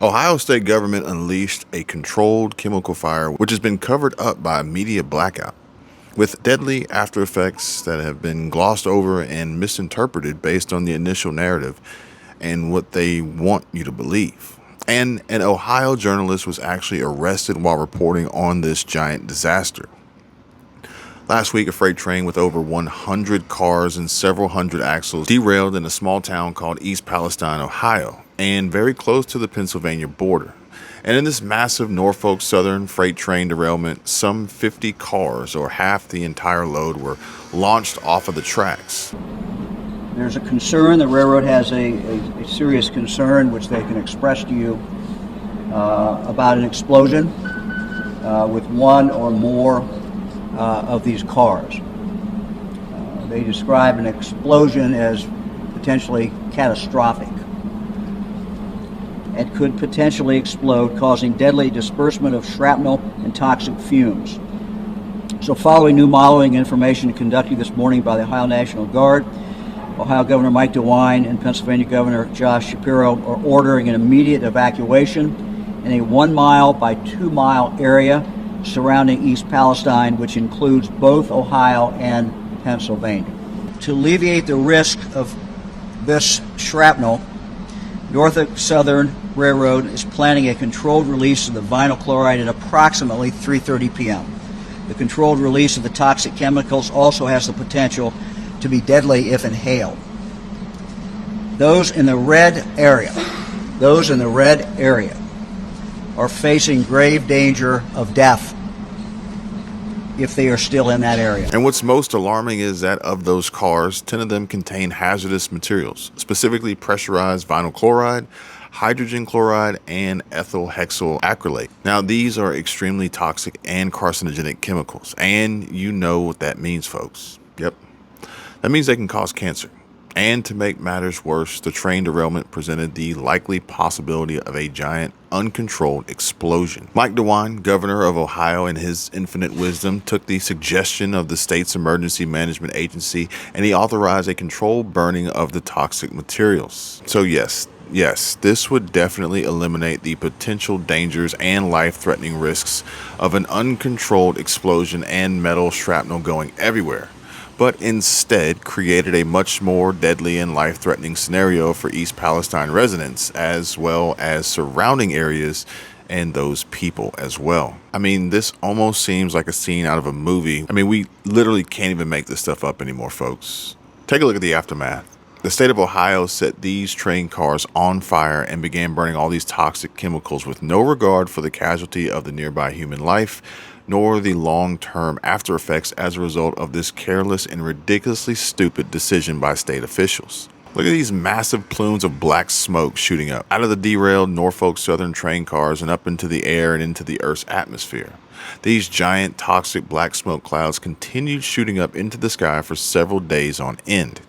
Ohio state government unleashed a controlled chemical fire which has been covered up by a media blackout, with deadly after effects that have been glossed over and misinterpreted based on the initial narrative and what they want you to believe. And an Ohio journalist was actually arrested while reporting on this giant disaster. Last week, a freight train with over 100 cars and several hundred axles derailed in a small town called East Palestine, Ohio, and very close to the Pennsylvania border. And in this massive Norfolk Southern freight train derailment, some 50 cars, or half the entire load, were launched off of the tracks. There's a concern, the railroad has a serious concern which they can express to you about an explosion with one or more of these cars. They describe an explosion as potentially catastrophic. It could potentially explode, causing deadly disbursement of shrapnel and toxic fumes. So following new modeling information conducted this morning by the Ohio National Guard, Ohio Governor Mike DeWine and Pennsylvania Governor Josh Shapiro are ordering an immediate evacuation in a 1 mile by 2 mile area surrounding East Palestine, which includes both Ohio and Pennsylvania. To alleviate the risk of this shrapnel, Norfolk Southern Railroad is planning a controlled release of the vinyl chloride at approximately 3:30 p.m. The controlled release of the toxic chemicals also has the potential to be deadly if inhaled. Those in the red area are facing grave danger of death if they are still in that area. And what's most alarming is that of those cars, 10 of them contain hazardous materials, specifically pressurized vinyl chloride, hydrogen chloride, and ethyl hexyl acrylate. Now, these are extremely toxic and carcinogenic chemicals, and you know what that means, folks. Yep. That means they can cause cancer. And to make matters worse, the train derailment presented the likely possibility of a giant, uncontrolled explosion. Mike DeWine, governor of Ohio, in his infinite wisdom, took the suggestion of the state's emergency management agency and he authorized a controlled burning of the toxic materials. So yes, this would definitely eliminate the potential dangers and life-threatening risks of an uncontrolled explosion and metal shrapnel going everywhere, but instead created a much more deadly and life-threatening scenario for East Palestine residents, as well as surrounding areas and those people as well. I mean, this almost seems like a scene out of a movie. I mean, we literally can't even make this stuff up anymore, folks. Take a look at the aftermath. The state of Ohio set these train cars on fire and began burning all these toxic chemicals with no regard for the casualty of the nearby human life, nor the long-term after effects as a result of this careless and ridiculously stupid decision by state officials. Look at these massive plumes of black smoke shooting up out of the derailed Norfolk Southern train cars and up into the air and into the Earth's atmosphere. These giant toxic black smoke clouds continued shooting up into the sky for several days on end.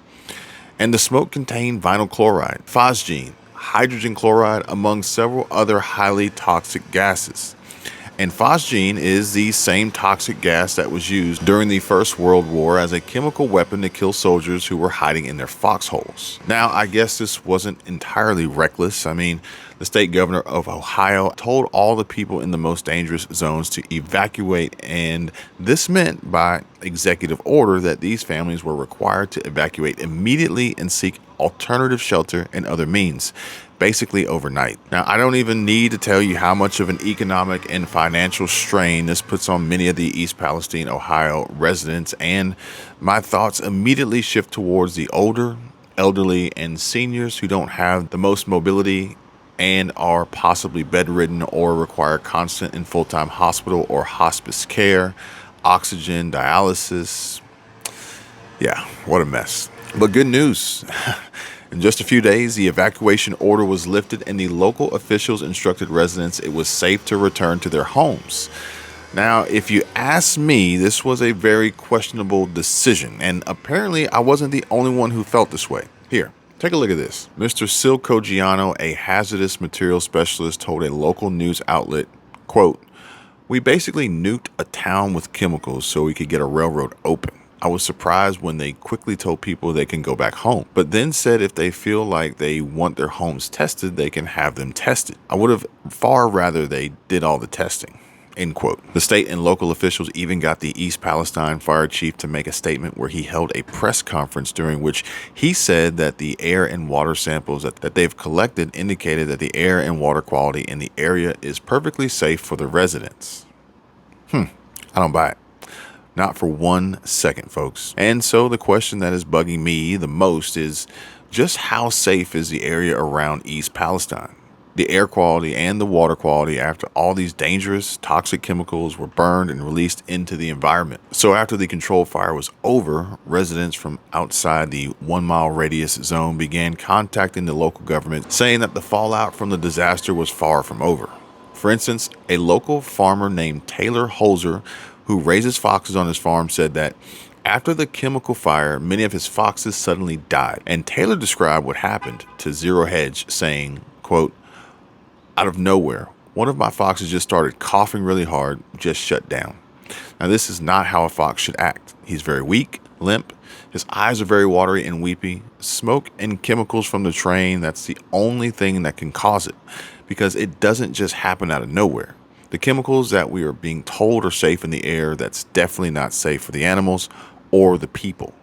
And the smoke contained vinyl chloride, phosgene, hydrogen chloride, among several other highly toxic gases. And phosgene is the same toxic gas that was used during the First World War as a chemical weapon to kill soldiers who were hiding in their foxholes. Now, I guess this wasn't entirely reckless. I mean, the state governor of Ohio told all the people in the most dangerous zones to evacuate, and this meant by executive order that these families were required to evacuate immediately and seek alternative shelter and other means, basically overnight. Now, I don't even need to tell you how much of an economic and financial strain this puts on many of the East Palestine, Ohio residents, and my thoughts immediately shift towards the older, elderly, and seniors who don't have the most mobility and are possibly bedridden or require constant and full-time hospital or hospice care, oxygen, dialysis. Yeah, what a mess. But good news. In just a few days, the evacuation order was lifted and the local officials instructed residents it was safe to return to their homes. Now, if you ask me, this was a very questionable decision, and apparently I wasn't the only one who felt this way. Here, take a look at this. Mr. Silcogiano, a hazardous material specialist, told a local news outlet, quote, "We basically nuked a town with chemicals so we could get a railroad open. I was surprised when they quickly told people they can go back home, but then said if they feel like they want their homes tested, they can have them tested. I would have far rather they did all the testing. End quote. The state and local officials even got the East Palestine fire chief to make a statement where he held a press conference during which he said that the air and water samples that they've collected indicated that the air and water quality in the area is perfectly safe for the residents. I don't buy it. Not for 1 second, folks. And so the question that is bugging me the most is just how safe is the area around East Palestine? The air quality and the water quality after all these dangerous, toxic chemicals were burned and released into the environment. So after the controlled fire was over, residents from outside the 1 mile radius zone began contacting the local government, saying that the fallout from the disaster was far from over. For instance, a local farmer named Taylor Holzer, who raises foxes on his farm, said that after the chemical fire, many of his foxes suddenly died. And Taylor described what happened to Zero Hedge, saying, quote, "Out of nowhere, one of my foxes just started coughing really hard, just shut down." Now, this is not how a fox should act. He's very weak, limp. His eyes are very watery and weepy. Smoke and chemicals from the train, that's the only thing that can cause it, because it doesn't just happen out of nowhere. The chemicals that we are being told are safe in the air, that's definitely not safe for the animals or the people.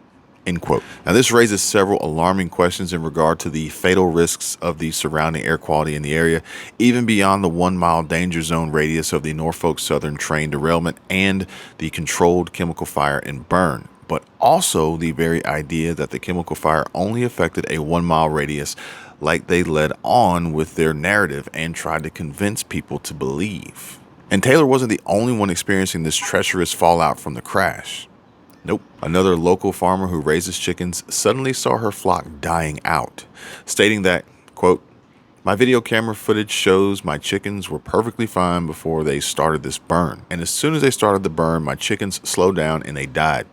End quote. Now, this raises several alarming questions in regard to the fatal risks of the surrounding air quality in the area, even beyond the 1 mile danger zone radius of the Norfolk Southern train derailment and the controlled chemical fire and burn, but also the very idea that the chemical fire only affected a 1 mile radius, like they led on with their narrative and tried to convince people to believe. And Taylor wasn't the only one experiencing this treacherous fallout from the crash. Nope. Another local farmer who raises chickens suddenly saw her flock dying out, stating that, quote, "My video camera footage shows my chickens were perfectly fine before they started this burn. And as soon as they started the burn, my chickens slowed down and they died.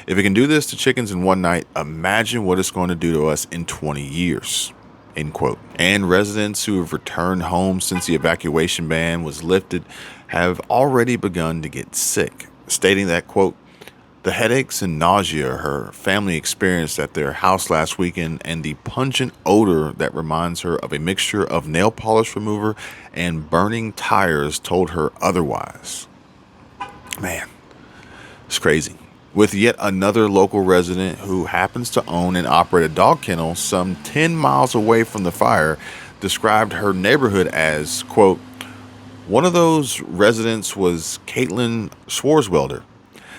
If it can do this to chickens in one night, imagine what it's going to do to us in 20 years. End quote. And residents who have returned home since the evacuation ban was lifted have already begun to get sick, stating that, quote, "The headaches and nausea her family experienced at their house last weekend and the pungent odor that reminds her of a mixture of nail polish remover and burning tires told her otherwise." Man, it's crazy. With yet another local resident who happens to own and operate a dog kennel some 10 miles away from the fire described her neighborhood as, quote, "One of those residents was Caitlin Schwarzwelder,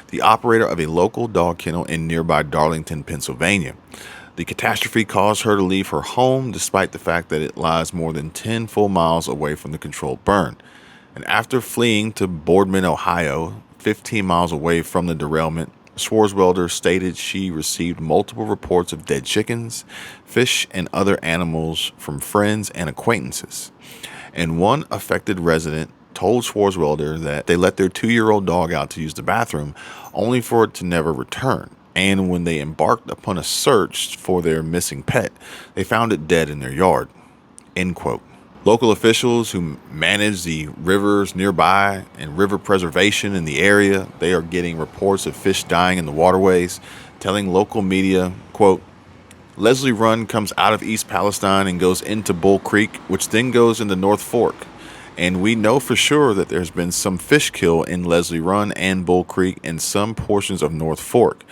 the operator of a local dog kennel in nearby Darlington, Pennsylvania. The catastrophe caused her to leave her home despite the fact that it lies more than 10 full miles away from the controlled burn. And after fleeing to Boardman, Ohio, 15 miles away from the derailment, Schwarzwelder stated she received multiple reports of dead chickens, fish, and other animals from friends and acquaintances. And one affected resident told Schwarzwelder that they let their 2-year-old dog out to use the bathroom only for it to never return. And when they embarked upon a search for their missing pet, they found it dead in their yard." End quote. Local officials who manage the rivers nearby and river preservation in the area, they are getting reports of fish dying in the waterways, telling local media, quote, "Leslie Run comes out of East Palestine and goes into Bull Creek, which then goes into North Fork. And we know for sure that there's been some fish kill in Leslie Run and Bull Creek and some portions of North Fork,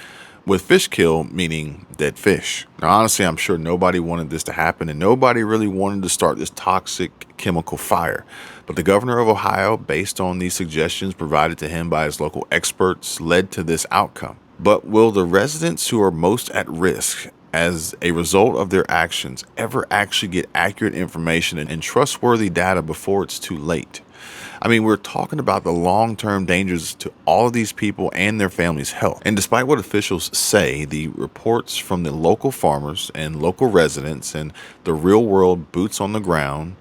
with fish kill meaning dead fish." Now, honestly, I'm sure nobody wanted this to happen and nobody really wanted to start this toxic chemical fire. But the governor of Ohio, based on these suggestions provided to him by his local experts, led to this outcome. But will the residents who are most at risk as a result of their actions ever actually get accurate information and trustworthy data before it's too late? I mean, we're talking about the long-term dangers to all of these people and their families' health. And despite what officials say, the reports from the local farmers and local residents and the real-world boots on the ground,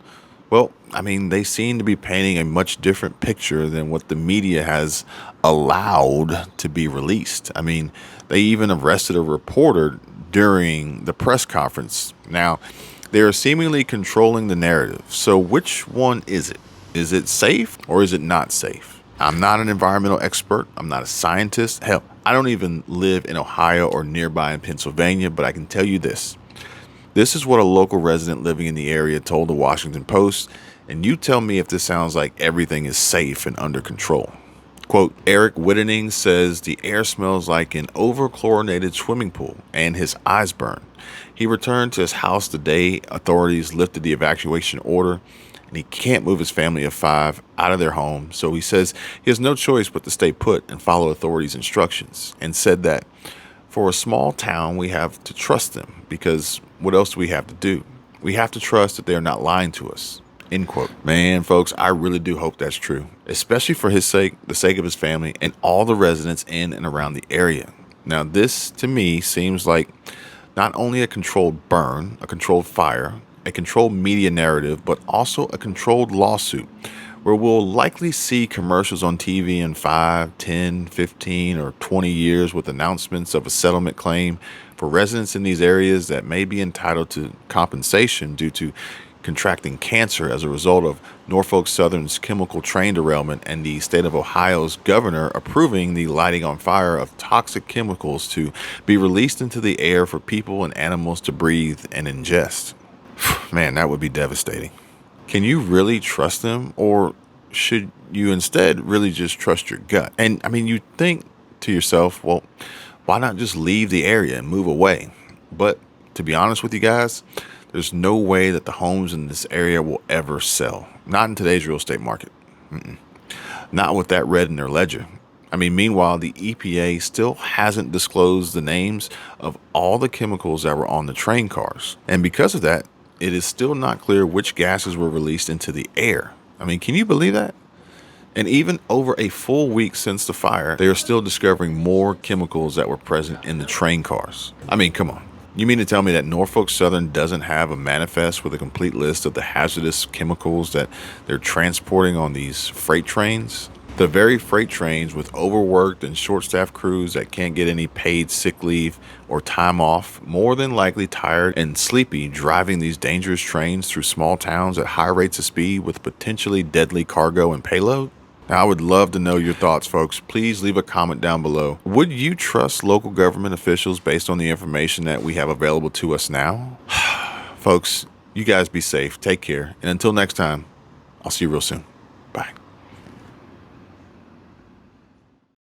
well, I mean, they seem to be painting a much different picture than what the media has allowed to be released. I mean, they even arrested a reporter during the press conference. Now, they are seemingly controlling the narrative. So which one is it? Is it safe or is it not safe? I'm not an environmental expert. I'm not a scientist. Hell, I don't even live in Ohio or nearby in Pennsylvania, but I can tell you this. This is what a local resident living in the area told the Washington Post, and you tell me if this sounds like everything is safe and under control. Quote, Eric Whittening says the air smells like an over-chlorinated swimming pool and his eyes burn. He returned to his house the day authorities lifted the evacuation order, and he can't move his family of 5 out of their home, so he says he has no choice but to stay put and follow authorities' instructions, and said that for a small town, we have to trust them, because what else do we have to do? We have to trust that they are not lying to us. End quote. Man, folks, I really do hope that's true, especially for his sake, the sake of his family, and all the residents in and around the area. Now, this to me seems like not only a controlled burn, a controlled fire, a controlled media narrative, but also a controlled lawsuit where we'll likely see commercials on TV in 5, 10, 15, or 20 years with announcements of a settlement claim for residents in these areas that may be entitled to compensation due to contracting cancer as a result of Norfolk Southern's chemical train derailment and the state of Ohio's governor approving the lighting on fire of toxic chemicals to be released into the air for people and animals to breathe and ingest. Man, that would be devastating. Can you really trust them, or should you instead really just trust your gut? And I mean, you think to yourself, well, why not just leave the area and move away? But to be honest with you guys, there's no way that the homes in this area will ever sell. Not in today's real estate market. Not with that red in their ledger. I mean, meanwhile, the EPA still hasn't disclosed the names of all the chemicals that were on the train cars. And because of that, it is still not clear which gases were released into the air. I mean, can you believe that? And even over a full week since the fire, they are still discovering more chemicals that were present in the train cars. I mean, come on. You mean to tell me that Norfolk Southern doesn't have a manifest with a complete list of the hazardous chemicals that they're transporting on these freight trains? The very freight trains with overworked and short-staffed crews that can't get any paid sick leave or time off, more than likely tired and sleepy, driving these dangerous trains through small towns at high rates of speed with potentially deadly cargo and payload? Now, I would love to know your thoughts, folks. Please leave a comment down below. Would you trust local government officials based on the information that we have available to us now? Folks, you guys be safe. Take care. And until next time, I'll see you real soon. Bye.